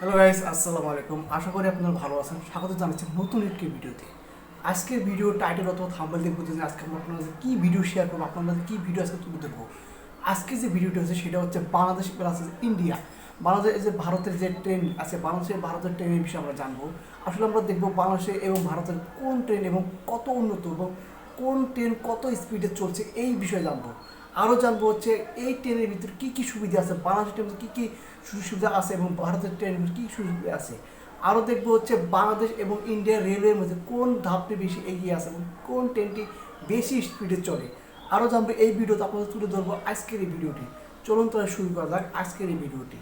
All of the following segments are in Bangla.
হ্যালো গাইস, আসসালামু আলাইকুম। আশা করি আপনারা ভালো আছেন। স্বাগত জানাচ্ছি নতুন একটি ভিডিওতে। আজকের ভিডিও টাইটেল অথবা থাম্বনেল দেখে বুঝতে আজকে আমরা আপনাদের কী ভিডিও শেয়ার করবো, আপনাদের কী ভিডিও আজকে তুলে ধরবো। আজকে যে ভিডিওটি হচ্ছে সেটা হচ্ছে বাংলাদেশ প্লাস ইন্ডিয়া। বাংলাদেশ যে ভারতের যে ট্রেন আছে, ভারতের ট্রেনের বিষয়ে আমরা জানবো। আসলে আমরা দেখবো বাংলাদেশে এবং ভারতের কোন ট্রেন এবং কত উন্নত এবং কোন ট্রেন কত স্পিডে চলছে এই বিষয়ে জানবো। আরও জানবো হচ্ছে এই ট্রেনের ভিতরে কী কী সুবিধা আছে, বাংলাদেশের ট্রেনের কী কী সুযোগ সুবিধা আছে এবং ভারতের ট্রেনের ভিতরে কী সুযোগ সুবিধা আছে। আরও দেখবো হচ্ছে বাংলাদেশ এবং ইন্ডিয়ার রেলওয়ের মধ্যে কোন ধাপটি বেশি এগিয়ে আছে এবং কোন ট্রেনটি বেশি স্পিডে চলে। আরও জানবো এই ভিডিওতে আপনাদের তুলে ধরবো আজকের এই ভিডিওটি। চলুন তাহলে শুরু করা যাক আজকের এই ভিডিওটি।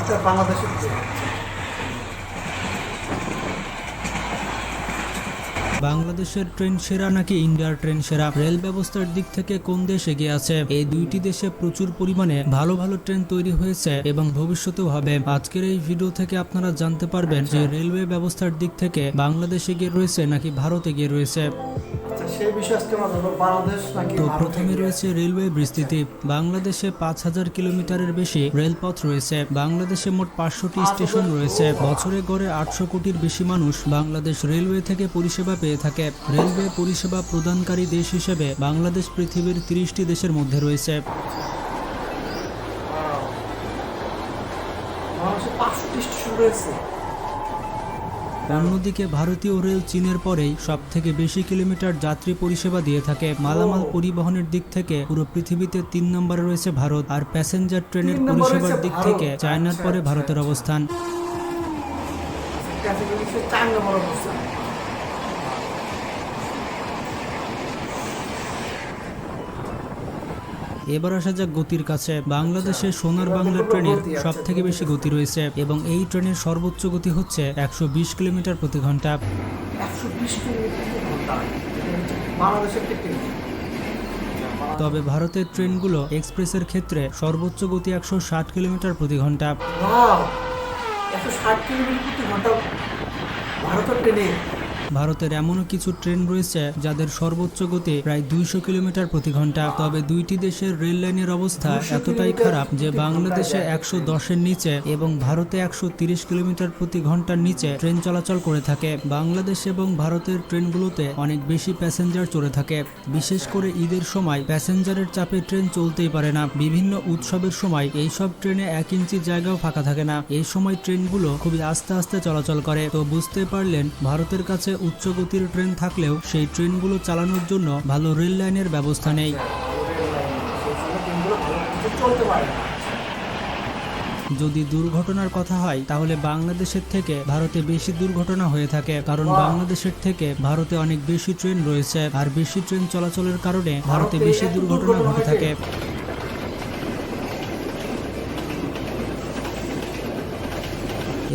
এটা বাংলাদেশের বাংলাদেশের ট্রেন সেরা নাকি ইন্ডিয়ার ট্রেন সেরা? রেল ব্যবস্থার দিক থেকে কোন দেশ এগিয়ে আছে? এই দুইটি দেশে প্রচুর পরিমাণে ভালো ভালো ট্রেন তৈরি হয়েছে এবং ভবিষ্যতেও হবে। আজকের এই ভিডিও থেকে আপনারা জানতে পারবেন যে রেলওয়ে ব্যবস্থার দিক থেকে বাংলাদেশ এগিয়ে রয়েছে নাকি ভারত এগিয়ে রয়েছে। তো প্রথমে রয়েছে রেলওয়ে বিস্তৃতি। বাংলাদেশে ৫,০০০ কিলোমিটারের বেশি রেলপথ রয়েছে। বাংলাদেশে মোট ৫০০টি স্টেশন রয়েছে। বছরে গড়ে ৮০০ কোটির বেশি মানুষ বাংলাদেশ রেলওয়ে থেকে পরিষেবা পেয়ে থাকে। রেলওয়ে পরিষেবা প্রদানকারী দেশ হিসেবে বাংলাদেশ পৃথিবীর ৩০টি দেশের মধ্যে রয়েছে। অন্যদিকে ভারতীয় রেল চীনের পরেই সবথেকে বেশি কিলোমিটার যাত্রী পরিষেবা দিয়ে থাকে। মালামাল পরিবহনের দিক থেকে পুরো পৃথিবীতে ৩ নম্বরে রয়েছে ভারত, আর প্যাসেঞ্জার ট্রেনের পরিষেবার দিক থেকে চায়নার পরে ভারতের অবস্থান। এবার আসা যাক গতির কাছে। বাংলাদেশে সোনার বাংলা ট্রেনের সব থেকে বেশি গতি রয়েছে এবং এই ট্রেনের সর্বোচ্চ গতি হচ্ছে ১২০ কিলোমিটার প্রতি ঘন্টা। তবে ভারতের ট্রেনগুলো এক্সপ্রেসের ক্ষেত্রে সর্বোচ্চ গতি ১৬০ কিলোমিটার প্রতি ঘন্টা। ভারতের এমনও কিছু ট্রেন রয়েছে যাদের সর্বোচ্চ গতি প্রায় ২০০ কিলোমিটার প্রতি ঘন্টা। তবে দুইটি দেশের রেল লাইনের অবস্থা এতটাই খারাপ যে বাংলাদেশে ১১০-এর নিচে এবং ভারতে ১৩০ কিলোমিটার প্রতি ঘন্টার নিচে ট্রেন চলাচল করে থাকে। বাংলাদেশ এবং ভারতের ট্রেনগুলোতে অনেক বেশি প্যাসেঞ্জার চড়ে থাকে। বিশেষ করে ঈদের সময় প্যাসেঞ্জারের চাপে ট্রেন চলতেই পারে না। বিভিন্ন উৎসবের সময় এইসব ট্রেনে ১ ইঞ্চি জায়গাও ফাঁকা থাকে না। এই সময় ট্রেনগুলো খুবই আস্তে আস্তে চলাচল করে। তো বুঝতে পারলেন ভারতের কাছে উচ্চ গতির ট্রেন থাকলেও সেই ট্রেনগুলো চালানোর জন্য ভালো রেল লাইনের ব্যবস্থা নেই। যদি দুর্ঘটনার কথা হয় তাহলে বাংলাদেশের থেকে ভারতে বেশি দুর্ঘটনা হয়ে থাকে, কারণ বাংলাদেশের থেকে ভারতে অনেক বেশি ট্রেন রয়েছে আর বেশি ট্রেন চলাচলের কারণে ভারতে বেশি দুর্ঘটনা ঘটে থাকে।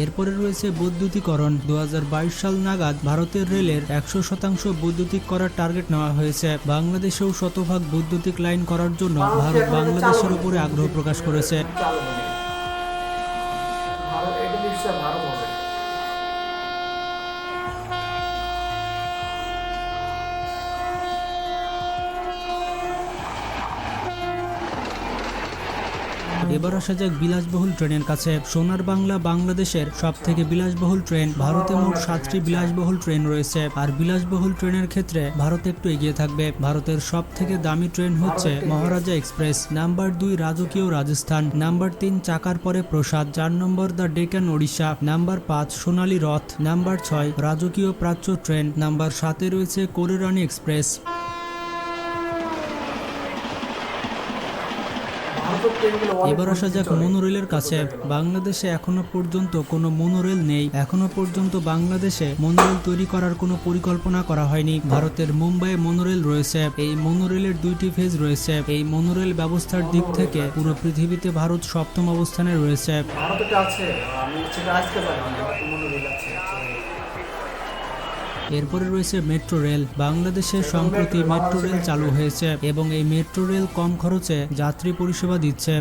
এরপরে রয়েছে বৈদ্যুতিকরণ। ২০২২ সাল নাগাদ ভারতের রেলের ১০০% বৈদ্যুতিক করার টার্গেট নেওয়া হয়েছে। বাংলাদেশেও শতভাগ বৈদ্যুতিক লাইন করার জন্য ভারত বাংলাদেশের উপরে আগ্রহ প্রকাশ করেছে। এবার আসা যাক বিলাসবহুল ট্রেনের কাছে। সোনার বাংলা বাংলাদেশের সব থেকে বিলাসবহুল ট্রেন। ভারতে মোট ৭টি বিলাসবহুল ট্রেন রয়েছে, আর বিলাসবহুল ট্রেনের ক্ষেত্রে ভারত একটু এগিয়ে থাকবে। ভারতের সব থেকে দামি ট্রেন হচ্ছে মহারাজা এক্সপ্রেস। নাম্বার ২ রাজকীয় রাজস্থান। নাম্বার ৩ চাকার পরে প্রসাদ। ৪ নম্বর দ্য ডেকান ওড়িশা। নাম্বার ৫ সোনালী রথ। নাম্বার ৬ রাজকীয় প্রাচ্য ট্রেন। নাম্বার ৭-এ রয়েছে কোরেরানি এক্সপ্রেস। এবার আসা যাক মনোরেলের কাছে। বাংলাদেশে এখনো পর্যন্ত কোনো মনোরেল নেই। এখনো পর্যন্ত বাংলাদেশে মনোরেল তৈরি করার কোনো পরিকল্পনা করা হয়নি। ভারতের মুম্বাইয়ে মনোরেল রয়েছে। এই মনোরেলের ২টি ফেজ রয়েছে। এই মনোরেল ব্যবস্থার দিক থেকে পুরো পৃথিবীতে ভারত ৭ম অবস্থানে রয়েছে। এরপরে রয়েছে মেট্রো রেল। বাংলাদেশে সম্প্রতি মেট্রো রেল চালু হয়েছে এবং এই মেট্রো রেল কম খরচে যাত্রী পরিষেবা দিচ্ছে।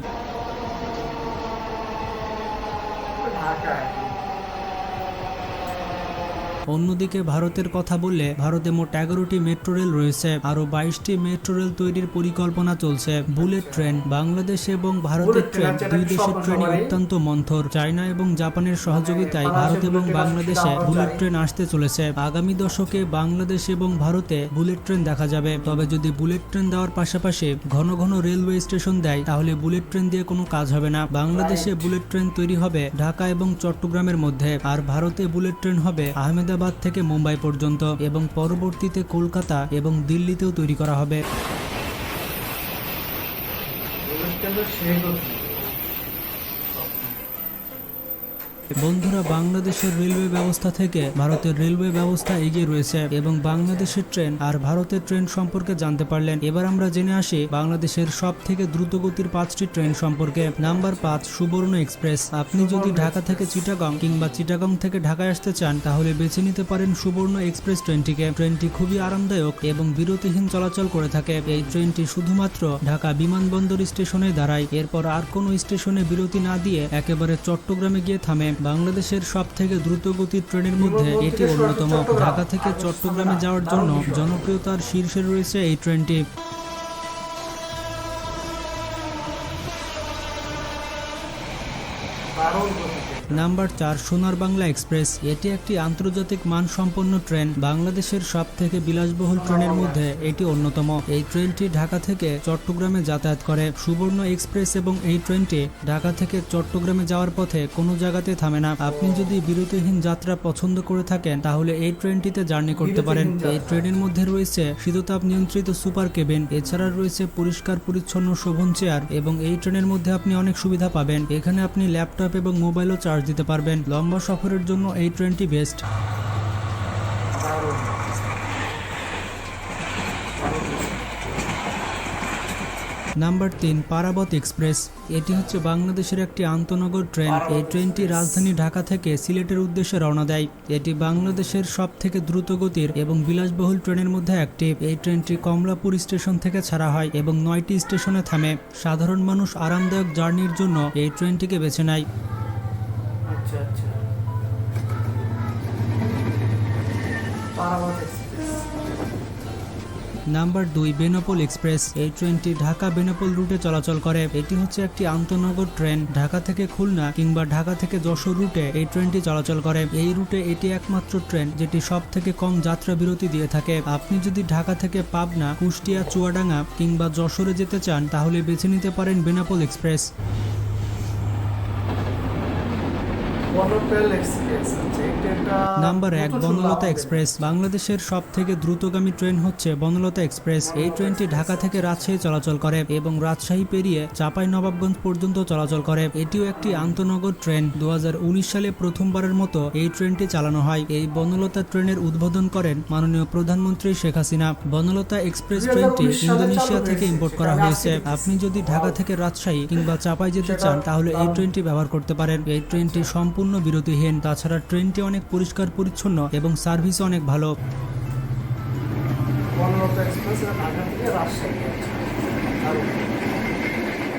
অন্যদিকে ভারতের কথা বললে ভারতে মোট 11টি মেট্রো রেল রয়েছে, আরও 22টি মেট্রো রেল তৈরির পরিকল্পনা চলছে। বুলেট ট্রেন, বাংলাদেশ এবং ভারতের ট্রেন দুই দেশের ট্রেনই অত্যন্ত মন্থর। চায়না এবং জাপানের সহযোগিতায় ভারত এবং বাংলাদেশে বুলেট ট্রেন আসতে চলেছে। আগামী দশকে বাংলাদেশ এবং ভারতে বুলেট ট্রেন দেখা যাবে। তবে যদি বুলেট ট্রেন দেওয়ার পাশাপাশি ঘন ঘন রেলওয়ে স্টেশন দেয় তাহলে বুলেট ট্রেন দিয়ে কোনো কাজ হবে না। বাংলাদেশে বুলেট ট্রেন তৈরি হবে ঢাকা এবং চট্টগ্রামের মধ্যে, আর ভারতে বুলেট ট্রেন হবে আহমেদাবাদ থেকে মুম্বাই পর্যন্ত এবং পরবর্তীতে কলকাতা এবং দিল্লিতেও তৈরি করা হবে। বন্ধুরা, বাংলাদেশের রেলওয়ে ব্যবস্থা থেকে ভারতের রেলওয়ে ব্যবস্থা এগিয়ে রয়েছে এবং বাংলাদেশের ট্রেন আর ভারতের ট্রেন সম্পর্কে জানতে পারলেন। এবার আমরা জেনে আসি বাংলাদেশের সব থেকে দ্রুতগতির 5টি ট্রেন সম্পর্কে। নাম্বার 5, সুবর্ণ এক্সপ্রেস। আপনি যদি ঢাকা থেকে চিটাগং কিংবা চিটাগং থেকে ঢাকায় আসতে চান তাহলে বেছে নিতে পারেন সুবর্ণ এক্সপ্রেস ট্রেনটিকে। ট্রেনটি খুবই আরামদায়ক এবং বিরতিহীন চলাচল করে থাকে। এই ট্রেনটি শুধুমাত্র ঢাকা বিমানবন্দর স্টেশনে দাঁড়ায়, এরপর আর কোনো স্টেশনে বিরতি না দিয়ে একেবারে চট্টগ্রামে গিয়ে থামে। বাংলাদেশের সব থেকে দ্রুতগতির ট্রেনের মধ্যে এটি অন্যতম। ঢাকা থেকে চট্টগ্রামে যাওয়ার জন্য জনপ্রিয়তার শীর্ষে রয়েছে এই ট্রেনটি। নাম্বার 4, সোনার বাংলা এক্সপ্রেস। এটি একটি আন্তর্জাতিক মানসম্পন্ন ট্রেন। বাংলাদেশের সব থেকে বিলাসবহুল ট্রেনের মধ্যে এটি অন্যতম। এই ট্রেনটি ঢাকা থেকে চট্টগ্রামে যাতায়াত করে। সুবর্ণ এক্সপ্রেস এবং এই ট্রেনটি ঢাকা থেকে চট্টগ্রামে যাওয়ার পথে কোনো জায়গাতে থামে না। আপনি যদি বিরতিহীন যাত্রা পছন্দ করে থাকেন তাহলে এই ট্রেনটিতে জার্নি করতে পারেন। এই ট্রেনের মধ্যে রয়েছে শীততাপ নিয়ন্ত্রিত সুপার কেবিন, এছাড়া রয়েছে পরিষ্কার পরিচ্ছন্ন শোভন চেয়ার এবং এই ট্রেনের মধ্যে আপনি অনেক সুবিধা পাবেন। এখানে আপনি ল্যাপটপ এবং মোবাইলও চার্জ দিতে পারবেন। লম্বা সফরের জন্য এই ট্রেনটি বেস্ট। Number 3, Parabat express. এটি হচ্ছে বাংলাদেশের একটি আন্তনগর ট্রেন। এই ট্রেনটি রাজধানী ঢাকা থেকে সিলেটের উদ্দেশ্যে রওনা দেয়। এটি বাংলাদেশের সব থেকে দ্রুতগতির এবং বিলাসবহুল ট্রেনের মধ্যে একটি। এই ট্রেনটি কমলাপুর স্টেশন থেকে ছাড়া হয় এবং 9টি স্টেশনে থামে। সাধারণ মানুষ আরামদায়ক জার্নির জন্য এই ট্রেনটিকে বেছে নেয়। Number 2, Benapole express. এই ট্রেনটি ঢাকা বেনাপোল রুটে চলাচল করে। এটি হচ্ছে একটি আন্তনগর ট্রেন। ঢাকা থেকে খুলনা কিংবা ঢাকা থেকে যশোর রুটে এই ট্রেনটি চলাচল করে। এই রুটে এটি একমাত্র ট্রেন যেটি সব থেকে কম যাত্রা বিরতি দিয়ে থাকে। আপনি যদি ঢাকা থেকে পাবনা, কুষ্টিয়া, চুয়াডাঙ্গা কিংবা যশোরে যেতে চান তাহলে বেছে নিতে পারেন Benapole express. Number 1, Banalata express. বাংলাদেশের সব থেকে দ্রুতগামী ট্রেন হচ্ছে বনলতা এক্সপ্রেস। এই ট্রেনটি ঢাকা থেকে রাজশাহী চলাচল করে এবং রাজশাহী পেরিয়ে চাঁপাইনবাবগঞ্জ পর্যন্ত চলাচল করে। এটিও একটি আন্তনগর ট্রেন। 2019 সালে প্রথমবারের মতো এই ট্রেনটি চালানো হয়। এই বনলতা ট্রেনের উদ্বোধন করেন মাননীয় প্রধানমন্ত্রী শেখ হাসিনা। বনলতা এক্সপ্রেস ট্রেনটি ইন্দোনেশিয়া থেকে ইম্পোর্ট করা হয়েছে। আপনি যদি ঢাকা থেকে রাজশাহী কিংবা চাঁপাই যেতে চান তাহলে এই ট্রেনটি ব্যবহার করতে পারেন। এই ট্রেনটি সম্পূর্ণ বিরতিহীন। তাছাড়া ট্রেনটি অনেক পরিষ্কার পরিচ্ছন্ন এবং সার্ভিস অনেক ভালো।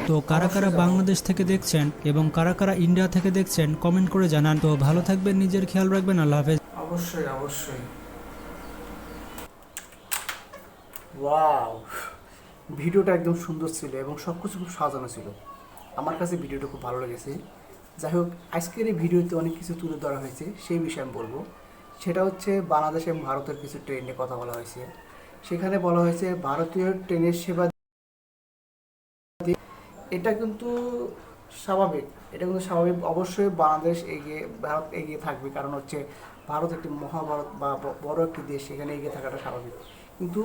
তো কারা কারা বাংলাদেশ থেকে দেখছেন এবং কারা কারা ইন্ডিয়া থেকে দেখছেন কমেন্ট করে জানান। তো ভালো থাকবেন, নিজের খেয়াল রাখবেন। আল্লাহ হাফেজ। অবশ্যই অবশ্যই। ওয়াও, ভিডিওটা একদম সুন্দর ছিল এবং সব কিছু খুব সাজানো ছিল। আমার কাছে ভিডিওটা খুব ভালো লেগেছে। যাই হোক, আজকের এই ভিডিওতে অনেক কিছু তুলে ধরা হয়েছে, সেই বিষয়ে আমি বলবো। সেটা হচ্ছে বাংলাদেশ এবং ভারতের কিছু ট্রেন নিয়ে কথা বলা হয়েছে। সেখানে বলা হয়েছে ভারতীয় ট্রেনের সেবা, এটা কিন্তু স্বাভাবিক। অবশ্যই বাংলাদেশ ভারত এগিয়ে থাকবে, কারণ হচ্ছে ভারত একটি মহাভারত বা বড় একটি দেশ, সেখানে এগিয়ে থাকাটা স্বাভাবিক। কিন্তু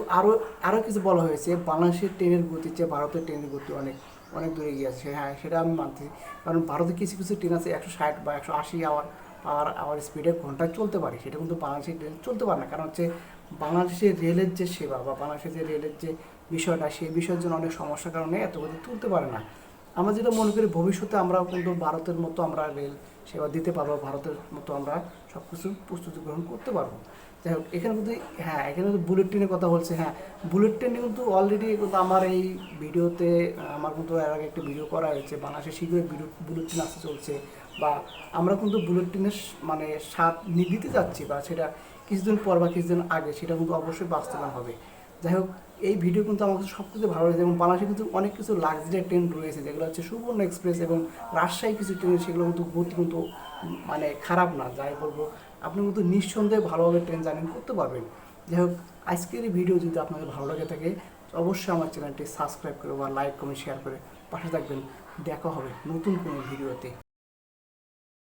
আরও কিছু বলা হয়েছে, বাংলাদেশের ট্রেনের গতির চেয়ে ভারতের ট্রেনের গতি অনেক অনেক দূরে এগিয়ে আছে। হ্যাঁ, সেটা আমি মানছি, কারণ ভারতে কিছু কিছু ট্রেন আছে 160 বা 180 আওয়ার স্পিডে ঘন্টায় চলতে পারে। সেটা কিন্তু বাংলাদেশের ট্রেন চলতে পারে না, কারণ হচ্ছে বাংলাদেশের রেলের যে সেবা বা বাংলাদেশের যে রেলের যে বিষয়টা, সেই বিষয়ের জন্য অনেক সমস্যার কারণে এত গতি তুলতে পারে না। আমরা যেটা মনে করি ভবিষ্যতে আমরাও কিন্তু ভারতের মতো আমরা রেল সেবা দিতে পারবো, ভারতের মতো আমরা সব কিছু প্রস্তুতি গ্রহণ করতে পারবো। যাই হোক, এখানে কিন্তু এখানে কিন্তু বুলেট ট্রেনের কথা বলছে। হ্যাঁ, বুলেট ট্রেনে কিন্তু অলরেডি কিন্তু আমার এই ভিডিওতে আমার কিন্তু এর আগে একটা ভিডিও করা হয়েছে। বাংলাদেশে শীঘ্রই বুলেট ট্রেন আসতে চলছে। বা আমরা কিন্তু বুলেট ট্রেনের মানে স্বাদ নিতে যাচ্ছি, বা সেটা কিছুদিন পর বা কিছুদিন আগে সেটা কিন্তু অবশ্যই বাস্তবায়ন হবে। যাই হোক, এই ভিডিও কিন্তু আমার কাছে সব কিছু ভালো লেগেছে এবং বাংলাদেশে কিন্তু অনেক কিছু লাক্সারি ট্রেন রয়েছে যেগুলো হচ্ছে সুবর্ণ এক্সপ্রেস এবং রাজশাহী কিছু ট্রেন, সেগুলো কিন্তু গতি কিন্তু মানে খারাপ না। যাই বলবো, আপনি কিন্তু নিঃসন্দেহে ভালোভাবে ট্রেন জার্নি করতে পারবেন। যাই হোক, আজকের এই ভিডিও যদি আপনাদের ভালো লাগে থাকে অবশ্যই আমার চ্যানেলটি সাবস্ক্রাইব করে বা লাইক কমেন্ট শেয়ার করে পাশে থাকবেন। দেখা হবে নতুন কোনো ভিডিওতে।